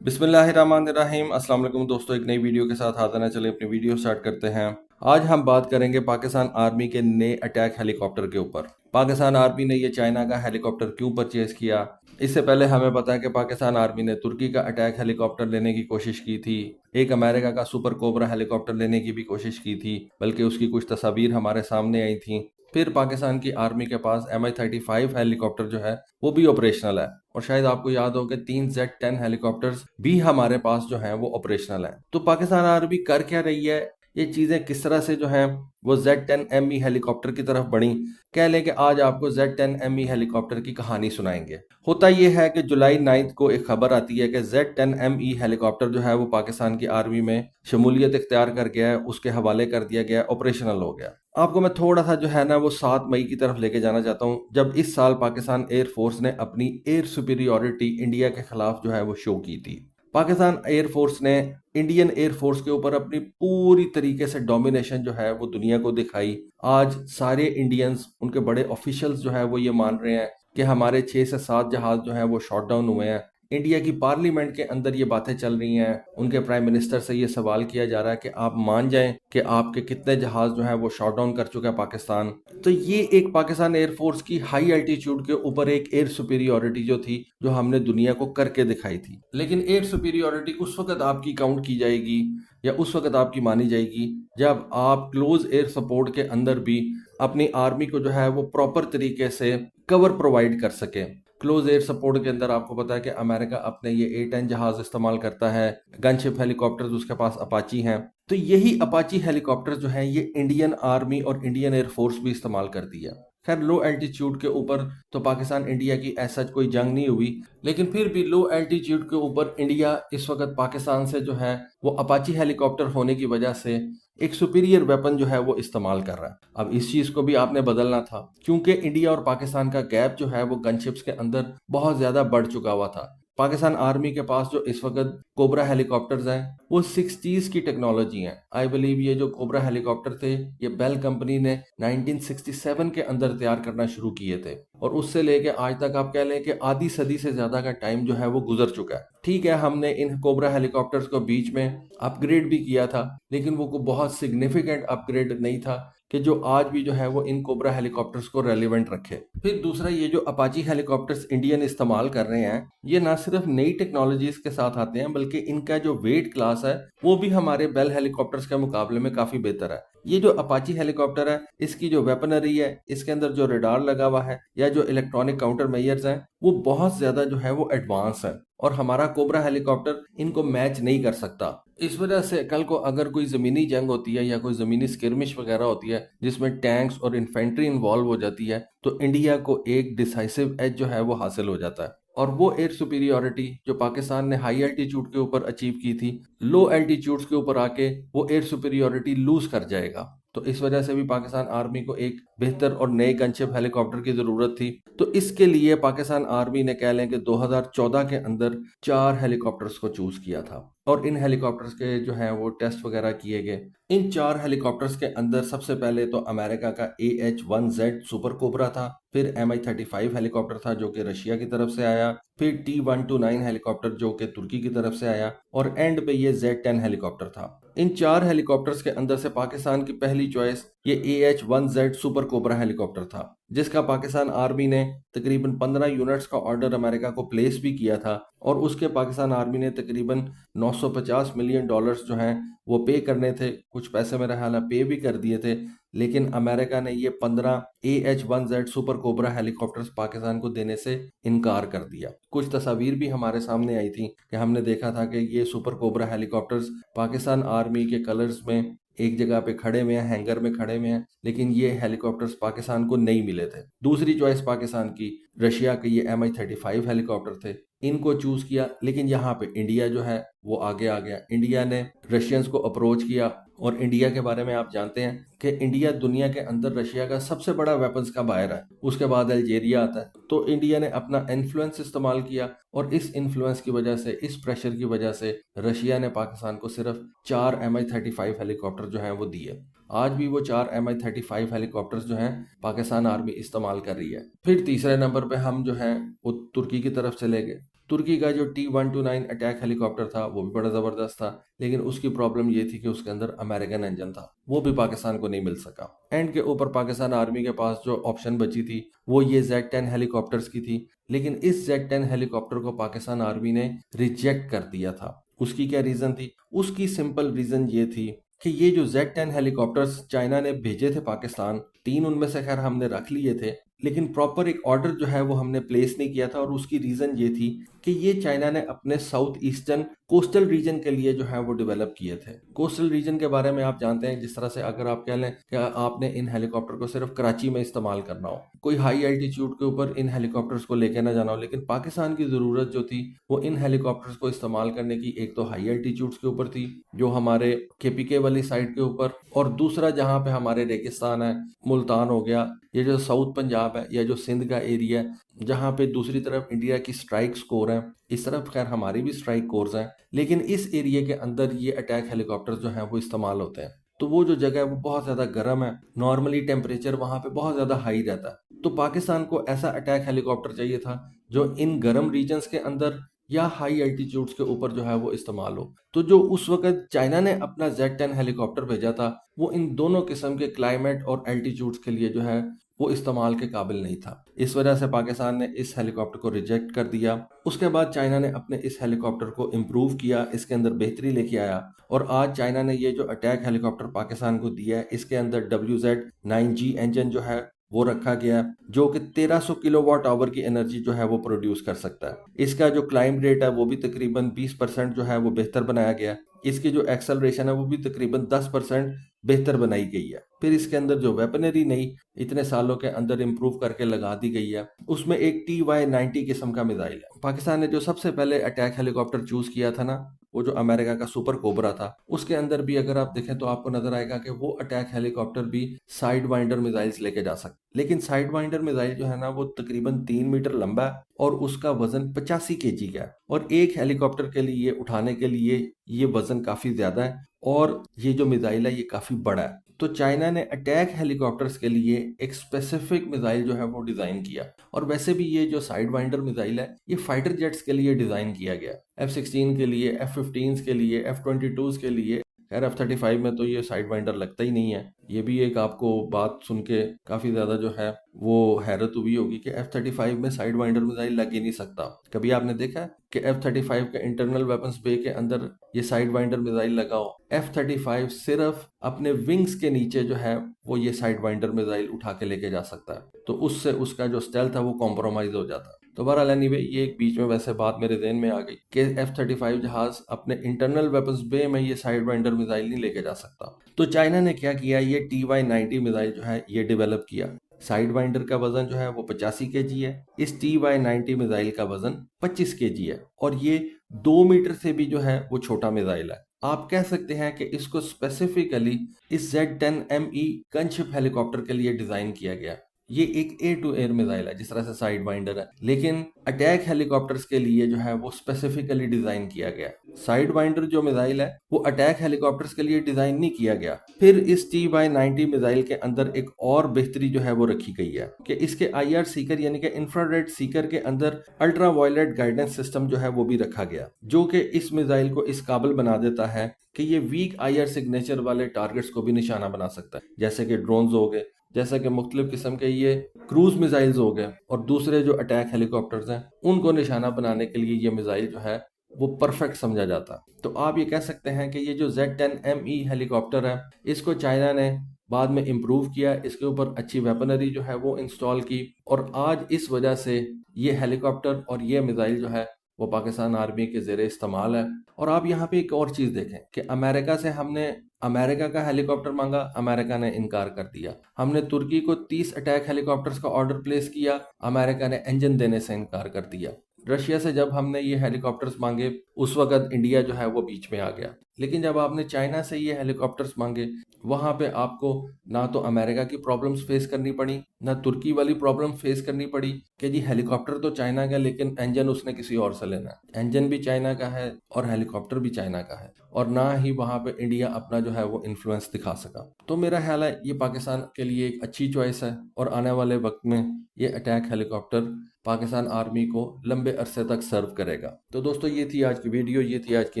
बिस्मिल्लाहिर्रहमानिर्रहीम। अस्सलाम वालेकुम दोस्तों, एक नई वीडियो के साथ हाजिर हैं। चलिए अपनी वीडियो स्टार्ट करते हैं। आज हम बात करेंगे पाकिस्तान आर्मी के नए अटैक हेलीकॉप्टर के ऊपर। पाकिस्तान आर्मी ने ये चाइना का हेलीकॉप्टर क्यों परचेज किया। इससे पहले हमें पता है कि पाकिस्तान आर्मी ने तुर्की का अटैक हेलीकॉप्टर लेने की कोशिश की थी। एक अमेरिका का सुपर कोबरा हेलीकॉप्टर लेने की भी कोशिश की थी, बल्कि उसकी कुछ तस्वीर हमारे सामने आई थी। फिर पाकिस्तान की आर्मी के पास MI-35 हेलीकॉप्टर जो है वो भी ऑपरेशनल है। और शायद आपको याद हो कि 3Z-10 हेलीकॉप्टर्स भी हमारे पास जो हैं वो ऑपरेशनल हैं। तो पाकिस्तान आर्मी कर क्या रही है, ये चीज़ें किस तरह से जो हैं वो Z-10ME हेलीकॉप्टर की तरफ बढ़ी। कह लें कि आज आपको Z-10ME हेलीकॉप्टर की कहानी सुनाएंगे। होता यह है कि जुलाई 9 को एक खबर आती है कि Z-10ME हेलीकॉप्टर जो है वो पाकिस्तान की आर्मी में शमूलियत इख्तियार कर गया है, उसके हवाले कर दिया गया, ऑपरेशनल हो गया। आपको मैं थोड़ा सा जो है ना वो 7 मई की तरफ लेके जाना चाहता हूँ, जब इस साल पाकिस्तान एयरफोर्स ने अपनी एयर सुपीरियॉरिटी इंडिया के खिलाफ जो है वो शो की थी। पाकिस्तान एयरफोर्स ने इंडियन एयरफोर्स के ऊपर अपनी पूरी तरीके से डोमिनेशन जो है वो दुनिया को दिखाई। आज सारे इंडियंस, उनके बड़े ऑफिशियल्स जो है वो ये मान रहे हैं कि हमारे 6 से 7 जहाज जो हैं वो शॉट डाउन हुए हैं। इंडिया की पार्लियामेंट के अंदर ये बातें चल रही हैं। उनके प्राइम मिनिस्टर से ये सवाल किया जा रहा है कि आप मान जाएं कि आपके कितने जहाज जो हैं वो शॉट डाउन कर चुका है पाकिस्तान। तो ये एक पाकिस्तान एयरफोर्स की हाई एल्टीट्यूड के ऊपर एक एयर सुपीरियॉरिटी जो थी, जो हमने दुनिया को करके दिखाई थी। लेकिन एयर सुपीरियॉरिटी उस वक्त आपकी काउंट की जाएगी या उस वक्त आपकी मानी जाएगी जब आप क्लोज एयर सपोर्ट के अंदर भी अपनी आर्मी को जो है वो प्रॉपर तरीके से कवर प्रोवाइड कर सके। क्लोज एयर सपोर्ट के अंदर आपको पता है कि अमेरिका अपने ये A-10 जहाज इस्तेमाल करता है। गनशिप हेलीकॉप्टर्स उसके पास अपाची हैं। तो यही अपाची हेलीकॉप्टर्स जो हैं ये इंडियन आर्मी और इंडियन एयरफोर्स भी इस्तेमाल करती है। खैर, लो एल्टीट्यूड के ऊपर तो पाकिस्तान इंडिया की ऐसा कोई जंग नहीं हुई, लेकिन फिर भी लो एल्टीट्यूड के ऊपर इंडिया इस वक्त पाकिस्तान से जो है वो अपाची हेलीकॉप्टर होने की वजह से एक सुपीरियर वेपन जो है वो इस्तेमाल कर रहा है। अब इस चीज़ को भी आपने बदलना था, क्योंकि इंडिया और पाकिस्तान का गैप जो है वो गनशिप्स के अंदर बहुत ज़्यादा बढ़ चुका हुआ था। पाकिस्तान आर्मी के पास जो इस वक्त कोबरा हेलीकॉप्टर्स हैं वो 60s की टेक्नोलॉजी हैं। आई बिलीव ये जो कोबरा हेलीकॉप्टर थे ये बेल कंपनी ने 1967 के अंदर तैयार करना शुरू किए थे, और उससे लेके आज तक आप कह लें कि आधी सदी से ज़्यादा का टाइम जो है वो गुजर चुका है। ठीक है, हमने इन कोबरा हेलीकॉप्टर्स को बीच में अपग्रेड भी किया था, लेकिन वो बहुत सिग्निफिकेंट अपग्रेड नहीं था कि जो आज भी जो है वो इन कोबरा हेलीकॉप्टर्स को रेलिवेंट रखे। फिर दूसरा, ये जो अपाची हेलीकॉप्टर्स इंडियन इस्तेमाल कर रहे हैं ये ना सिर्फ नई टेक्नोलॉजीज के साथ आते हैं, बल्कि इनका जो वेट क्लास है वो भी हमारे बेल हेलीकॉप्टर्स के मुकाबले में काफी बेहतर है। ये जो अपाची हेलीकॉप्टर है इसकी जो वेपनरी है, इसके अंदर जो रडार लगा हुआ है या जो इलेक्ट्रॉनिक काउंटर मेजर्स हैं वो बहुत ज्यादा जो है वो एडवांस है, और हमारा कोबरा हेलीकॉप्टर इनको मैच नहीं कर सकता। इस वजह से कल को अगर कोई ज़मीनी जंग होती है या कोई ज़मीनी स्किर्मिश वगैरह होती है जिसमें टैंक्स और इन्फेंट्री इन्वॉल्व हो जाती है, तो इंडिया को एक डिसाइसिव एज जो है वो हासिल हो जाता है। और वो एयर सुपीरियॉरिटी जो पाकिस्तान ने हाई एल्टीट्यूड के ऊपर अचीव की थी, लो एल्टीट्यूड्स के ऊपर आके वो एयर सुपीरियॉरिटी लूज कर जाएगा। तो इस वजह से भी पाकिस्तान आर्मी को एक बेहतर और नए गनशिप हेलीकॉप्टर की ज़रूरत थी। तो इसके लिए पाकिस्तान आर्मी ने कह लें कि 2014 के अंदर 4 हेलीकॉप्टर्स को चूज़ किया था, और इन हेलीकॉप्टर्स के जो हैं वो टेस्ट वगैरह किए गए। इन 4 हेलीकॉप्टर्स के अंदर सबसे पहले तो अमेरिका का AH-1Z सुपर कोबरा था, फिर MI-35 हेलीकॉप्टर था जो कि रशिया की तरफ से आया, फिर T-129 हेलीकॉप्टर जो कि तुर्की की तरफ से आया, और एंड पे ये Z-10 हेलीकॉप्टर था। इन 4 हेलीकॉप्टर्स के अंदर से पाकिस्तान की पहली चॉइस ये AH-1Z सुपर कोबरा हेलीकॉप्टर था, जिसका पाकिस्तान आर्मी ने तकरीबन 15 यूनिट्स का ऑर्डर अमेरिका को प्लेस भी किया था, और उसके पाकिस्तान आर्मी ने तकरीबन 950 मिलियन डॉलर्स जो हैं वो पे करने थे। कुछ पैसे मेरा ख्याल है पे भी कर दिए थे, लेकिन अमेरिका ने ये 15 AH-1Z super cobra helicopters Pakistan को देने से इनकार कर दिया। कुछ तस्वीर भी हमारे सामने आई थी कि हमने देखा था कि ये super cobra helicopters Pakistan army के कलर्स में एक जगह पे खड़े हुए हैं, हैंगर में खड़े हुए हैं, लेकिन ये हेलीकॉप्टर्स पाकिस्तान को नहीं मिले थे। दूसरी चॉइस पाकिस्तान की रशिया के ये MI-35 हेलीकॉप्टर थे, इनको चूज किया, लेकिन यहाँ पे इंडिया जो है वो आगे आ गया। इंडिया ने रशियंस को अप्रोच किया, और इंडिया के बारे में आप जानते हैं कि इंडिया दुनिया के अंदर रशिया का सबसे बड़ा वेपन्स का बायर है, उसके बाद अल्जीरिया आता है। तो इंडिया ने अपना इन्फ्लुएंस इस्तेमाल किया, और इस इन्फ्लुएंस की वजह से, इस प्रेशर की वजह से रशिया ने पाकिस्तान को सिर्फ 4 MI-35 हेलीकॉप्टर जो हैं वो दिए। आज भी वो 4 MI-35 हेलीकॉप्टर्स जो हैं पाकिस्तान आर्मी इस्तेमाल कर रही है। फिर तीसरे नंबर पे हम जो हैं वो तुर्की की तरफ चले गए। तुर्की का जो T-129 अटैक हेलीकॉप्टर था वो भी बड़ा ज़बरदस्त था, लेकिन उसकी प्रॉब्लम ये थी कि उसके अंदर अमेरिकन इंजन था, वो भी पाकिस्तान को नहीं मिल सका। एंड के ऊपर पाकिस्तान आर्मी के पास जो ऑप्शन बची थी वो ये Z-10 हेलीकॉप्टर्स की थी, लेकिन इस Z-10 हेलीकॉप्टर को पाकिस्तान आर्मी ने रिजेक्ट कर दिया था। उसकी क्या रीज़न थी? उसकी सिंपल रीज़न ये थी कि ये जो Z-10 हेलीकॉप्टर्स चाइना ने भेजे थे पाकिस्तान, 3 उनमें से खैर हमने रख लिए थे, लेकिन प्रॉपर एक ऑर्डर जो है वो हमने प्लेस नहीं किया था। और उसकी रीज़न ये थी कि ये चाइना ने अपने साउथ ईस्टर्न कोस्टल रीजन के लिए जो है वो डेवलप किए थे। कोस्टल रीजन के बारे में आप जानते हैं, जिस तरह से अगर आप कह लें कि आपने इन हेलीकॉप्टर को सिर्फ कराची में इस्तेमाल करना हो, कोई हाई एल्टीट्यूड के ऊपर इन हेलीकॉप्टर्स को लेके ना जाना हो, लेकिन पाकिस्तान की ज़रूरत जो थी वो इन हेलीकॉप्टर्स को इस्तेमाल करने की, एक तो हाई एल्टीट्यूड्स के ऊपर थी जो हमारे केपीके वाली साइड के ऊपर, और दूसरा जहाँ पे हमारे रेगिस्तान है, मुल्तान हो गया, ये जो साउथ पंजाब है या जो सिंध का एरिया है, जहाँ पे दूसरी तरफ इंडिया की स्ट्राइक कोर है, इस तरफ खैर हमारी भी स्ट्राइक कोर्स हैं, लेकिन इस एरिया के अंदर ये अटैक हेलीकॉप्टर्स जो हैं वो इस्तेमाल होते हैं। तो वो जो जगह है वो बहुत ज़्यादा गर्म है, नॉर्मली टेम्परेचर वहाँ पे बहुत ज़्यादा हाई रहता है। तो पाकिस्तान को ऐसा अटैक हेलीकॉप्टर चाहिए था जो इन गर्म रीजन्स के अंदर या हाई एल्टीट्यूड्स के ऊपर जो है वो इस्तेमाल हो। तो जो उस वक्त चाइना ने अपना Z-10 हेलीकॉप्टर भेजा था वो इन दोनों किस्म के क्लाइमेट और एल्टीट्यूड्स के लिए जो है वो इस्तेमाल के काबिल नहीं था। इस वजह से पाकिस्तान ने इस हेलीकॉप्टर को रिजेक्ट कर दिया। उसके बाद चाइना ने अपने इस हेलीकॉप्टर को इम्प्रूव किया, इसके अंदर बेहतरी लेके आया, और आज चाइना ने ये जो अटैक हेलीकॉप्टर पाकिस्तान को दिया है, इसके अंदर WZ-9G इंजन जो है वो रखा गया है, जो कि 1300 किलोवाट आवर की एनर्जी जो है वो प्रोड्यूस कर सकता है। इसका जो क्लाइंब रेट है वो भी तकरीबन 20% जो है वो बेहतर बनाया गया है। इसकी जो एक्सेलरेशन है वो भी तकरीबन 10% बेहतर बनाई गई है। फिर इसके अंदर जो वेपनरी नई इतने सालों के अंदर इम्प्रूव करके लगा दी गई है, उसमें एक TY-90 किस्म का मिसाइल है। पाकिस्तान ने जो सबसे पहले अटैक हेलीकॉप्टर चूज किया था ना, वो जो अमेरिका का सुपर कोबरा था, उसके अंदर भी अगर आप देखें तो आपको नजर आएगा कि वो अटैक हेलीकॉप्टर भी साइड वाइंडर मिसाइल्स लेके जा सकते, लेकिन साइड वाइंडर मिसाइल जो है ना वो तकरीबन 3 मीटर लंबा है और उसका वजन 85 kg का है, और एक हेलीकॉप्टर के लिए उठाने के लिए ये वजन काफी ज्यादा है, और ये जो मिसाइल है ये काफी बड़ा है। तो चाइना ने अटैक हेलीकॉप्टर्स के लिए एक स्पेसिफिक मिसाइल जो है वो डिजाइन किया। और वैसे भी ये जो साइड वाइंडर मिसाइल है ये फाइटर जेट्स के लिए डिजाइन किया गया, F-16 के लिए, F-15 के लिए, F-22 के लिए। खैर F-35 में तो ये साइड वाइंडर लगता ही नहीं है। ये भी एक आपको बात सुन के काफी ज्यादा जो है वो हैरत हुई होगी कि F-35 में साइड वाइंडर मिसाइल लग ही नहीं सकता। कभी आपने देखा है कि F-35 के इंटरनल वेपन्स बे के अंदर ये साइड वाइंडर मिसाइल लगा हो? F-35 सिर्फ अपने विंग्स के नीचे जो है वो ये साइड वाइंडर मिसाइल उठा के लेके जा सकता है, तो उससे उसका जो स्टेल्थ है वो कॉम्प्रोमाइज हो जाता है। तो बहरहाल एनीवे, ये एक बीच में वैसे बात मेरे ध्यान में आ गई कि F-35 जहाज अपने इंटरनल वेपन्स बे में ये साइड वाइंडर मिसाइल नहीं लेके जा सकता। तो चाइना ने क्या किया, ये TY-90 मिसाइल जो है ये डेवलप किया। साइड वाइंडर का वजन जो है वो 85 kg है, इस TY-90 मिसाइल का वजन 25 kg है, और ये 2 मीटर से भी जो है वो छोटा मिसाइल है। आप कह सकते हैं कि इसको स्पेसिफिकली इस Z-10ME गनशिप हेलीकॉप्टर के लिए डिजाइन किया गया। ये एक एयर टू एयर मिसाइल है जिस तरह से साइड वाइंडर है, लेकिन अटैक हेलीकॉप्टर्स के लिए जो है वो स्पेसिफिकली डिजाइन किया गया। साइड वाइंडर जो मिसाइल है वो अटैक हेलीकॉप्टर्स के लिए डिजाइन नहीं किया गया। फिर इस TY-90 मिसाइल के अंदर एक और बेहतरी जो है वो रखी गई है कि इसके IR सीकर यानी कि इंफ्रारेड सीकर के अंदर अल्ट्रा वायलेट गाइडेंस सिस्टम जो है वो भी रखा गया, जो कि इस मिसाइल को इस काबिल बना देता है कि ये वीक IR सिग्नेचर वाले टारगेट्स को भी निशाना बना सकता है, जैसे कि ड्रोन्स हो गए, जैसे कि मुख्तलिफ किस्म के ये क्रूज मिसाइल्स हो गए, और दूसरे जो अटैक हेलीकॉप्टर्स हैं उनको निशाना बनाने के लिए ये मिसाइल जो है वो परफेक्ट समझा जाता है। तो आप ये कह सकते हैं कि ये जो Z-10ME हेलीकॉप्टर है इसको चाइना ने बाद में इम्प्रूव किया, इसके ऊपर अच्छी वेपनरी जो है वो इंस्टॉल की, और आज इस वजह से ये हेलीकॉप्टर और ये मिसाइल जो है वो पाकिस्तान आर्मी के ज़ेरे इस्तेमाल है। और आप यहाँ पे एक और चीज़ देखें कि अमेरिका से हमने अमेरिका का हेलीकॉप्टर मांगा, अमेरिका ने इनकार कर दिया। हमने तुर्की को 30 अटैक हेलीकॉप्टर्स का ऑर्डर प्लेस किया, अमेरिका ने इंजन देने से इनकार कर दिया। रशिया से जब हमने ये हेलीकॉप्टर्स मांगे उस वक्त इंडिया जो है वो बीच में आ गया। लेकिन जब आपने चाइना से ये हेलीकॉप्टर्स मांगे, वहां पे आपको ना तो अमेरिका की प्रॉब्लम्स फेस करनी पड़ी, ना तुर्की वाली प्रॉब्लम फेस करनी पड़ी कि जी हेलीकॉप्टर तो चाइना का लेकिन इंजन उसने किसी और से लेना है। इंजन भी चाइना का है और हेलीकॉप्टर भी चाइना का है, और ना ही वहां पे इंडिया अपना जो है वो इन्फ्लुएंस दिखा सका। तो मेरा ख्याल है ये पाकिस्तान के लिए एक अच्छी चॉइस है, और आने वाले वक्त में ये अटैक हेलीकॉप्टर पाकिस्तान आर्मी को लंबे अरसे तक सर्व करेगा। तो दोस्तों ये थी आज की वीडियो, ये थी आज की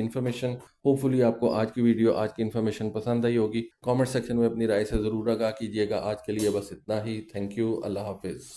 इन्फॉर्मेशन। होपफुली आपको आज की वीडियो, आज की इन्फॉर्मेशन पसंद आई होगी। कमेंट सेक्शन में अपनी राय से ज़रूर आगाह कीजिएगा। आज के लिए बस इतना ही। Thank you. अल्लाह हाफिज़।